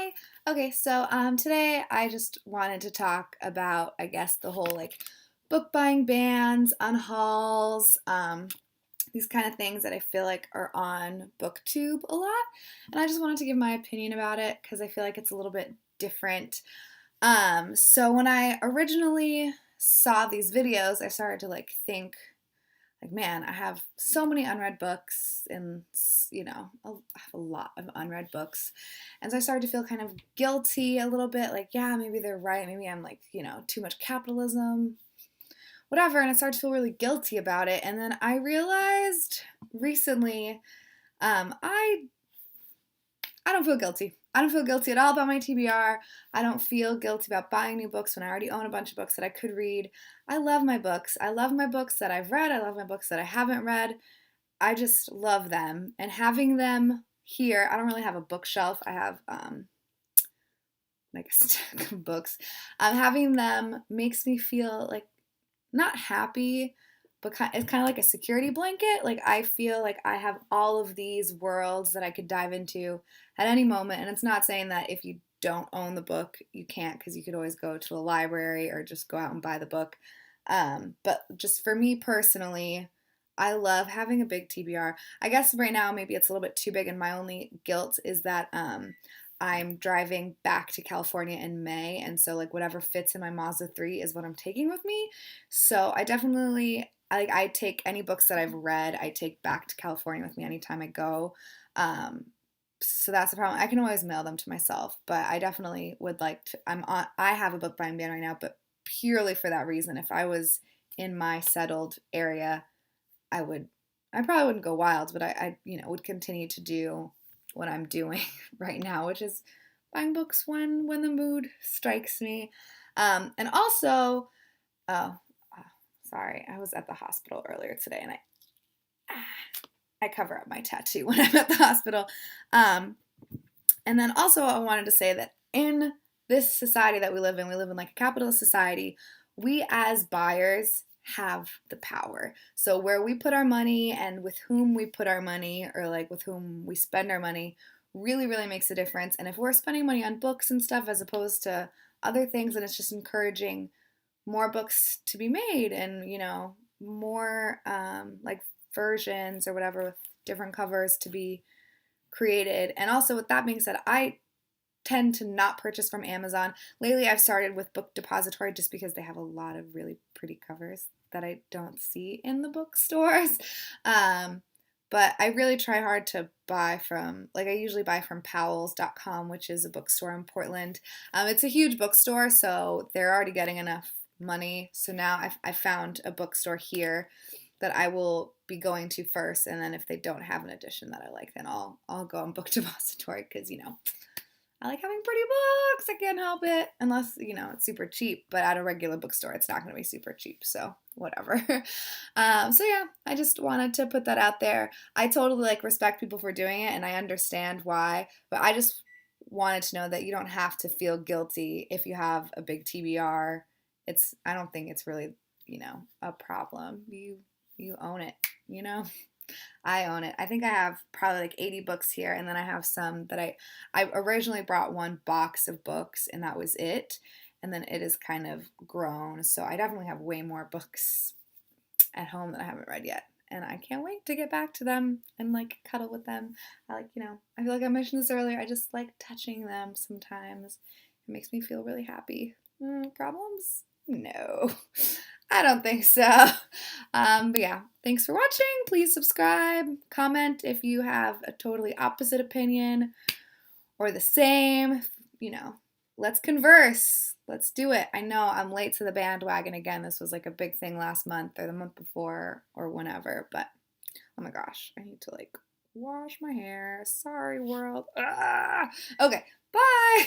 Hi. Okay, so today I just wanted to talk about, I guess, the whole like book buying bans on hauls, these kind of things that I feel like are on BookTube a lot. And I just wanted to give my opinion about it because I feel like it's a little bit different. So when I originally saw these videos, I started to like think like, man, I have so many unread books and, I have a lot of unread books. And so I started to feel kind of guilty a little bit, like, yeah, maybe they're right. Maybe I'm like, too much capitalism, whatever. And I started to feel really guilty about it. And then I realized recently, I don't feel guilty. I don't feel guilty at all about my TBR. I don't feel guilty about buying new books when I already own a bunch of books that I could read. I love my books. I love my books that I've read. I love my books that I haven't read. I just love them. And having them here, I don't really have a bookshelf. I have like a stack of books. Having them makes me feel like not happy, but it's kind of like a security blanket. Like I feel like I have all of these worlds that I could dive into at any moment. And it's not saying that if you don't own the book, you can't, because you could always go to a library or just go out and buy the book. But just for me personally, I love having a big TBR. I guess right now maybe it's a little bit too big, and my only guilt is that I'm driving back to California in May, and so like whatever fits in my Mazda 3 is what I'm taking with me. So I definitely I take any books that I've read, I take back to California with me anytime I go. Um, so that's the problem. I can always mail them to myself, but I definitely would like to. I have a book buying ban right now, but purely for that reason. If I was in my settled area, I would. I probably wouldn't go wild, but I would continue to do what I'm doing right now, which is buying books when the mood strikes me. And also, oh, sorry, I was at the hospital earlier today, and I cover up my tattoo when I'm at the hospital. Um, and then also, I wanted to say that in this society that we live in like a capitalist society. We as buyers have the power. So where we put our money and with whom we put our money, or like with whom we spend our money, really, really makes a difference. And if we're spending money on books and stuff as opposed to other things, then it's just encouraging more books to be made, and more like versions or whatever with different covers to be created. And also, with that being said, I tend to not purchase from Amazon. Lately, I've started with Book Depository just because they have a lot of really pretty covers that I don't see in the bookstores. Um, but I really try hard to buy from, like, I usually buy from Powell's.com, which is a bookstore in Portland. It's a huge bookstore, so they're already getting enough money. So now I've found a bookstore here that I will be going to first, and then if they don't have an edition that I like, then I'll go on Book Depository because I like having pretty books. I can't help it. Unless, it's super cheap. But at a regular bookstore, it's not going to be super cheap. So, whatever. So, yeah, I just wanted to put that out there. I totally, like, respect people for doing it, and I understand why. But I just wanted to know that you don't have to feel guilty if you have a big TBR. I don't think it's really, a problem. You own it, you know? I own it. I think I have probably like 80 books here, and then I have some that I originally brought one box of books, and that was it. And then it has kind of grown, so I definitely have way more books at home that I haven't read yet. And I can't wait to get back to them and like cuddle with them. I feel like I mentioned this earlier. I just like touching them sometimes. It makes me feel really happy. Problems? No, I don't think so. But yeah, thanks for watching. Please subscribe, comment if you have a totally opposite opinion or the same. You know, let's converse. Let's do it. I know I'm late to the bandwagon again. This was like a big thing last month or the month before or whenever, but oh my gosh, I need to like wash my hair. Sorry, world. Ah! Okay, bye.